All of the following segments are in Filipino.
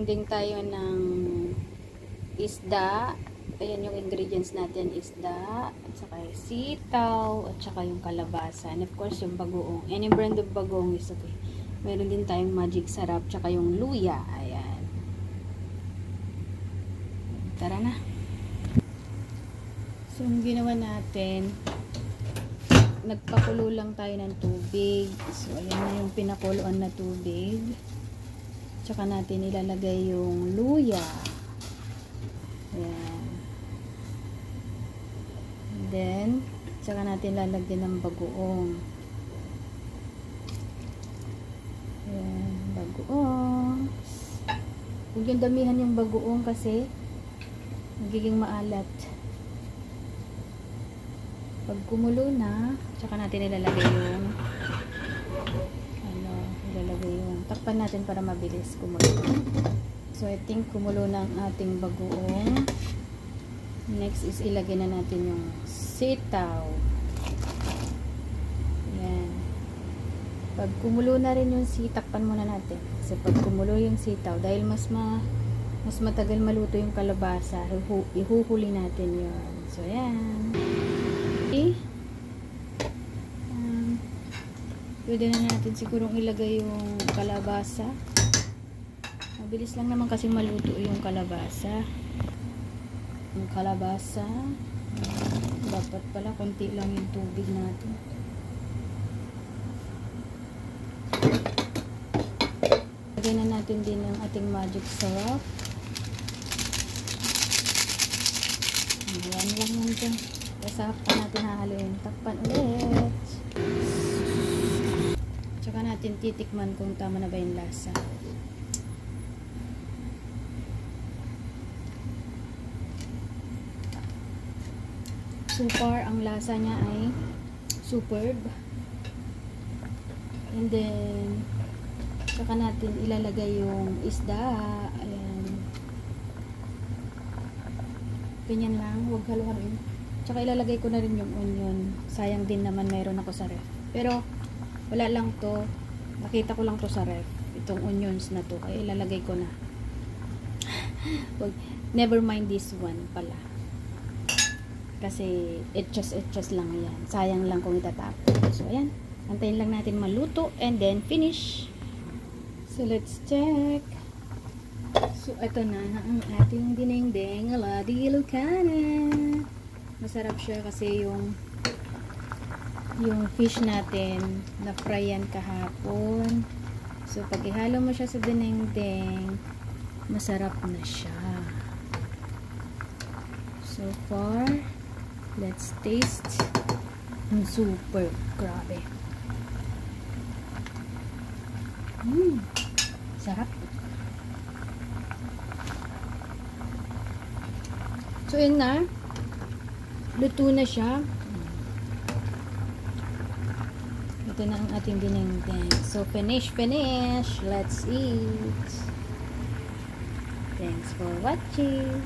Magdiding-ding tayo ng isda. Ayan yung ingredients natin, isda, at saka yung sitaw, at saka yung kalabasa. And of course, yung bagoong. Any brand of bagoong is okay. Meron din tayong magic sarap, tsaka yung luya. Ayan. Tara na. So, yung ginawa natin, nagpakulo lang tayo ng tubig. So, ayan na yung pinakuluan na tubig. Tsaka natin ilalagay yung luya. Ayan. And then, tsaka natin lalagyan ng bagoong. Ayan, bagoong. Huwag yung damihan yung bagoong kasi magiging maalat. Pag kumulo na, tsaka natin ilalagay yung ilalagay yung takpan natin para mabilis kumulo. So I think kumulo na ang ating bagoong. Next is ilagay na natin yung sitaw. Yan. Pag kumulo na rin yung takpan muna natin. Kasi pag kumulo yung sitaw, dahil mas matagal maluto yung kalabasa, ihuhuli natin yun. So yan. Pwede na natin sigurong ilagay yung kalabasa. Mabilis lang naman kasi maluto yung kalabasa. Yung kalabasa. Dapat pala konti lang yung tubig natin. Lagay na natin din ang ating magic syrup. Ayan lang yan dyan. Kasap pa natin hahaluin. Takpan ulit. Tsaka natin titikman kung tama na ba yung lasa. So far, ang lasa niya ay superb. And then, tsaka natin ilalagay yung isda. Ayan. Ganyan lang. Huwag halo-haloin. Tsaka ilalagay ko na rin yung onion. Sayang din naman mayroon ako sa ref. Pero, wala lang to. Nakita ko lang to sa ref. Itong onions na to. Kaya ilalagay ko na. Never mind this one pala. Kasi, etchas lang yan. Sayang lang kung itatapon. So, ayan. Antayin lang natin maluto. And then, finish. So, let's check. So, ito na ang ating dinengdeng ala di Ilocana. Masarap siya kasi yung fish natin na fry yan kahapon. So pag ihalo mo siya sa dinengdeng, masarap na siya. So far, let's taste. Super grabe. Sarap. So yun na, luto na siya. Ito na ang ating dinengdeng. So, finish. Let's eat. Thanks for watching.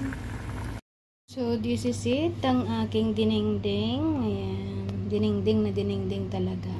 So, this is it. Ang aking dinengdeng. Ayan. Dinengdeng na dinengdeng talaga.